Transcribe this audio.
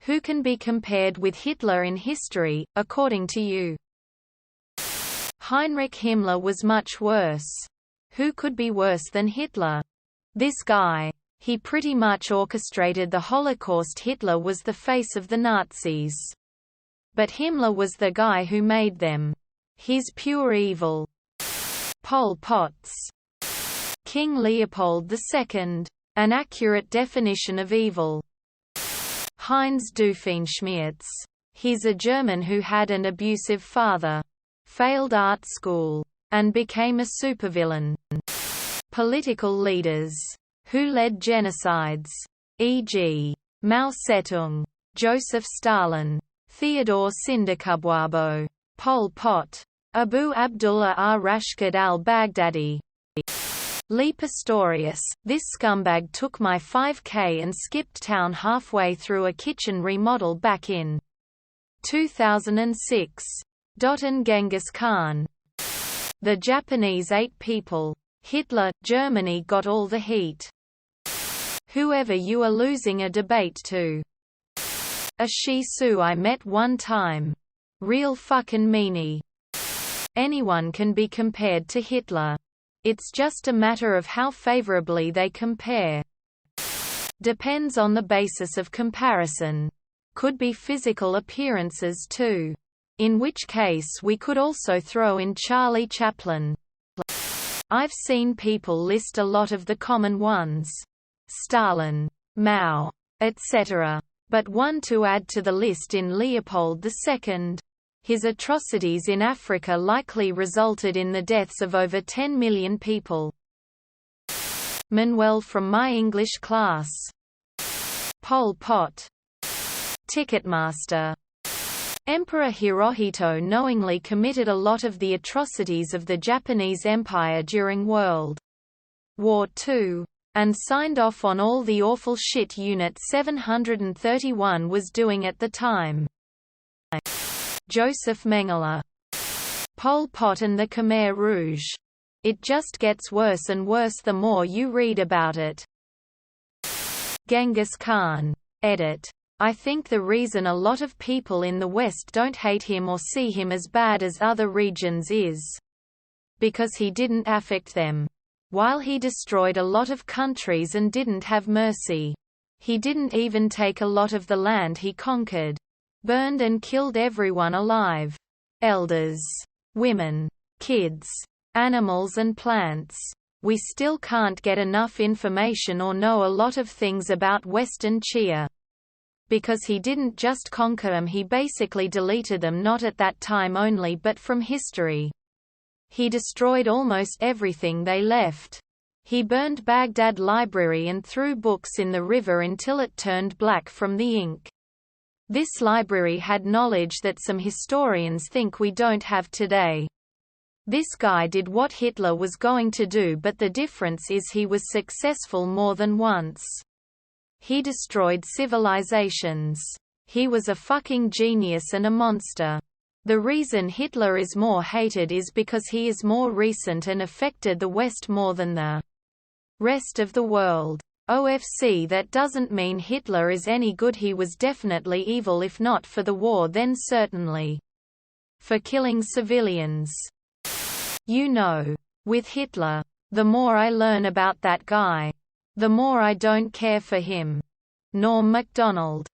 Who can be compared with Hitler in history, according to you? Heinrich Himmler was much worse. Who could be worse than Hitler? This guy. He pretty much orchestrated the Holocaust. Hitler was the face of the Nazis. But Himmler was the guy who made them. He's pure evil. Pol Pot's. King Leopold II. An accurate definition of evil. Heinz Doofenshmirtz. He's a German who had an abusive father, failed art school, and became a supervillain. Political leaders who led genocides, e.g., Mao Zedong, Joseph Stalin, Theodore Sindikubwabo, Pol Pot, Abu Abdullah ar-Rashid al-Baghdadi. Lee Pistorius, this scumbag took my 5K and skipped town halfway through a kitchen remodel back in 2006. And Genghis Khan. The Japanese ate people. Hitler, Germany got all the heat. Whoever you are losing a debate to. A Shih Tzu I met one time. Real fucking meanie. Anyone can be compared to Hitler. It's just a matter of how favorably they compare. Depends on the basis of comparison. Could be physical appearances too. In which case we could also throw in Charlie Chaplin. I've seen people list a lot of the common ones. Stalin, Mao, etc. But one to add to the list in Leopold II. His atrocities in Africa likely resulted in the deaths of over 10 million people. Manuel from my English class. Pol Pot. Ticketmaster. Emperor Hirohito knowingly committed a lot of the atrocities of the Japanese Empire during World War II, and signed off on all the awful shit Unit 731 was doing at the time. Joseph Mengele. Pol Pot and the Khmer Rouge. It just gets worse and worse the more you read about it. Genghis Khan. Edit. I think the reason a lot of people in the West don't hate him or see him as bad as other regions is because he didn't affect them. While he destroyed a lot of countries and didn't have mercy. He didn't even take a lot of the land he conquered. Burned and killed everyone alive. Elders, women, kids, animals and plants. We still can't get enough information or know a lot of things about Western Chia. Because he didn't just conquer them, he basically deleted them, not at that time only but from history. He destroyed almost everything they left. He burned Baghdad Library and threw books in the river until it turned black from the ink. This library had knowledge that some historians think we don't have today. This guy did what Hitler was going to do, but the difference is he was successful more than once. He destroyed civilizations. He was a fucking genius and a monster. The reason Hitler is more hated is because he is more recent and affected the West more than the rest of the world. OFC. That doesn't mean Hitler is any good. He was definitely evil, if not for the war then certainly for killing civilians. You know, with Hitler, the more I learn about that guy, the more I don't care for him. Norm Macdonald.